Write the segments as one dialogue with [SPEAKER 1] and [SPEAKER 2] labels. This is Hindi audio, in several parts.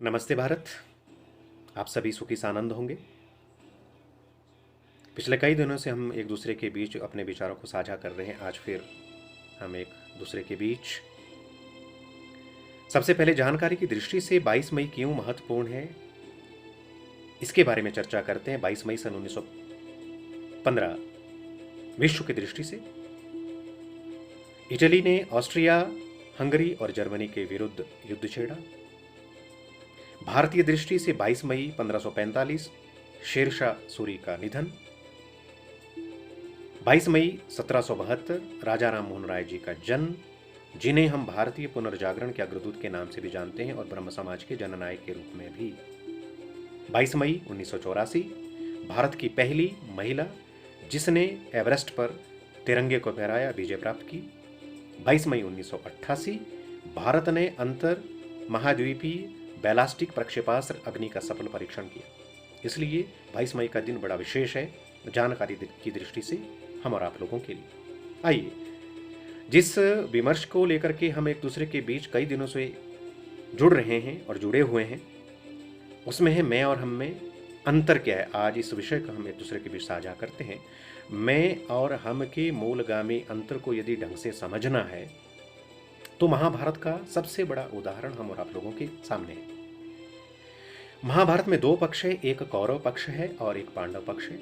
[SPEAKER 1] नमस्ते भारत। आप सभी सुखी सानंद होंगे। पिछले कई दिनों से हम एक दूसरे के बीच अपने विचारों को साझा कर रहे हैं। आज फिर हम एक दूसरे के बीच सबसे पहले जानकारी की दृष्टि से 22 मई क्यों महत्वपूर्ण है, इसके बारे में चर्चा करते हैं। 22 मई सन 1915 विश्व की दृष्टि से इटली ने ऑस्ट्रिया, हंगरी और जर्मनी के विरुद्ध युद्ध छेड़ा। भारतीय दृष्टि से 22 मई 1545 शेरशाह सूरी का निधन। 22 मई 1772 राजा राम मोहन राय जी का जन्म, जिन्हें हम भारतीय पुनर्जागरण के अग्रदूत के नाम से भी जानते हैं और ब्रह्म समाज के जननायक के रूप में भी। 22 मई 1984 भारत की पहली महिला जिसने एवरेस्ट पर तिरंगे को फहराया, विजय प्राप्त की। 22 मई 1988 भारत ने अंतर महाद्वीपीय बैलास्टिक प्रक्षेपास्त्र अग्नि का सफल परीक्षण किया। इसलिए 22 मई का दिन बड़ा विशेष है जानकारी की दृष्टि से हम और आप लोगों के लिए। आइए, जिस विमर्श को लेकर के हम एक दूसरे के बीच कई दिनों से जुड़ रहे हैं और जुड़े हुए हैं, उसमें है मैं और हम में अंतर क्या है। आज इस विषय को हम एक दूसरे के बीच साझा करते हैं। मैं और हम के मूलगामी अंतर को यदि ढंग से समझना है तो महाभारत का सबसे बड़ा उदाहरण हम और आप लोगों के सामने है। महाभारत में दो पक्ष है, एक कौरव पक्ष है और एक पांडव पक्ष है।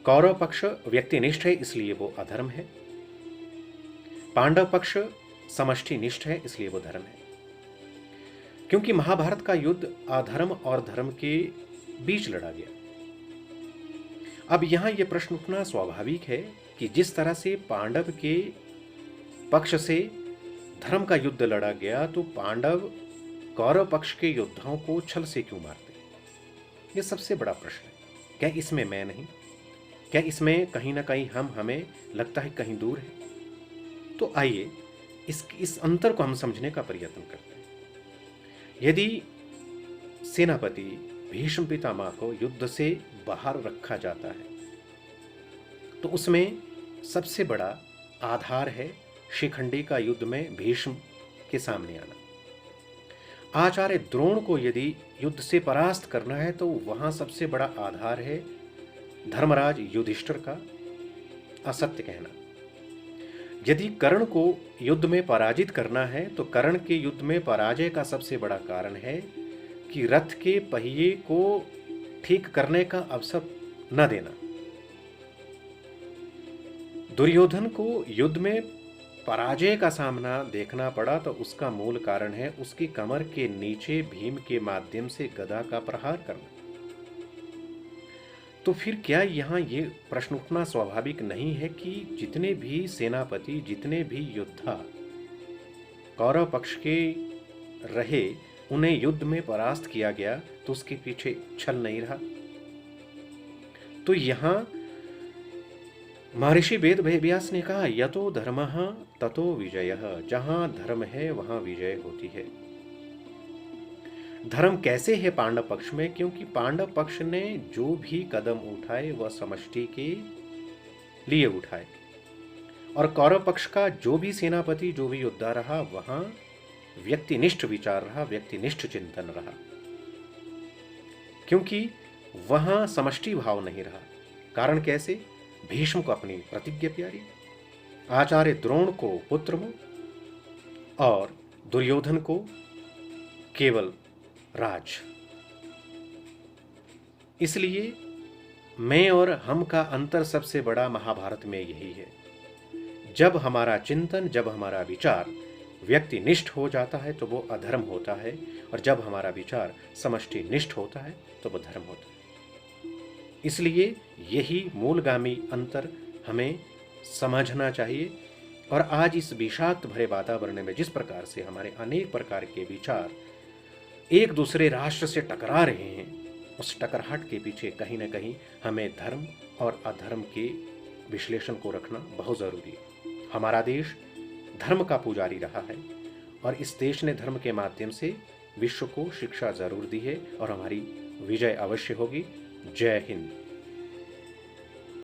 [SPEAKER 1] कौरव पक्ष व्यक्तिनिष्ठ है, इसलिए वो अधर्म है। पांडव पक्ष समष्टिनिष्ठ है, इसलिए वो धर्म है। क्योंकि महाभारत का युद्ध अधर्म और धर्म के बीच लड़ा गया। अब यहां यह प्रश्न उठना स्वाभाविक है कि जिस तरह से पांडव के पक्ष से धर्म का युद्ध लड़ा गया, तो पांडव कौरव पक्ष के योद्धाओं को छल से क्यों मारते? यह सबसे बड़ा प्रश्न है। क्या इसमें मैं नहीं? क्या इसमें कहीं ना कहीं हमें लगता है कहीं दूर है? तो आइए इस अंतर को हम समझने का प्रयत्न करते हैं। यदि सेनापति भीष्म पितामह को युद्ध से बाहर रखा जाता है तो उसमें सबसे बड़ा आधार है शिखंडी का युद्ध में भीष्म के सामने आना। आचार्य द्रोण को यदि युद्ध से परास्त करना है तो वहां सबसे बड़ा आधार है धर्मराज युधिष्ठिर का असत्य कहना। यदि कर्ण को युद्ध में पराजित करना है तो कर्ण के युद्ध में पराजय का सबसे बड़ा कारण है कि रथ के पहिए को ठीक करने का अवसर न देना। दुर्योधन को युद्ध में पराजय का सामना देखना पड़ा तो उसका मूल कारण है उसकी कमर के नीचे भीम के माध्यम से गदा का प्रहार करना। तो फिर क्या यहां ये प्रश्न उठना स्वाभाविक नहीं है कि जितने भी सेनापति, जितने भी योद्धा कौरव पक्ष के रहे, उन्हें युद्ध में परास्त किया गया तो उसके पीछे छल नहीं रहा? तो यहां महर्षि वेद व्यास ने कहा, यतो धर्मः ततो विजयः। जहां धर्म है वहां विजय होती है। धर्म कैसे है पांडव पक्ष में? क्योंकि पांडव पक्ष ने जो भी कदम उठाए वह समष्टि के लिए उठाए, और कौरव पक्ष का जो भी सेनापति, जो भी योद्धा रहा, वहां व्यक्तिनिष्ठ विचार रहा, व्यक्तिनिष्ठ चिंतन रहा। क्योंकि वहां समष्टि भाव नहीं रहा। कारण कैसे? भीष्म को अपनी प्रतिज्ञा प्यारी, आचार्य द्रोण को पुत्रमोह और दुर्योधन को केवल राज। इसलिए मैं और हम का अंतर सबसे बड़ा महाभारत में यही है। जब हमारा चिंतन, जब हमारा विचार व्यक्तिनिष्ठ हो जाता है तो वो अधर्म होता है, और जब हमारा विचार समष्टिनिष्ठ होता है तो वो धर्म होता है। इसलिए यही मूलगामी अंतर हमें समझना चाहिए। और आज इस विषाक्त भरे वातावरण में जिस प्रकार से हमारे अनेक प्रकार के विचार एक दूसरे राष्ट्र से टकरा रहे हैं, उस टकराहट के पीछे कहीं ना कहीं हमें धर्म और अधर्म के विश्लेषण को रखना बहुत ज़रूरी है। हमारा देश धर्म का पुजारी रहा है और इस देश ने धर्म के माध्यम से विश्व को शिक्षा जरूर दी है, और हमारी विजय अवश्य होगी। जय हिंद।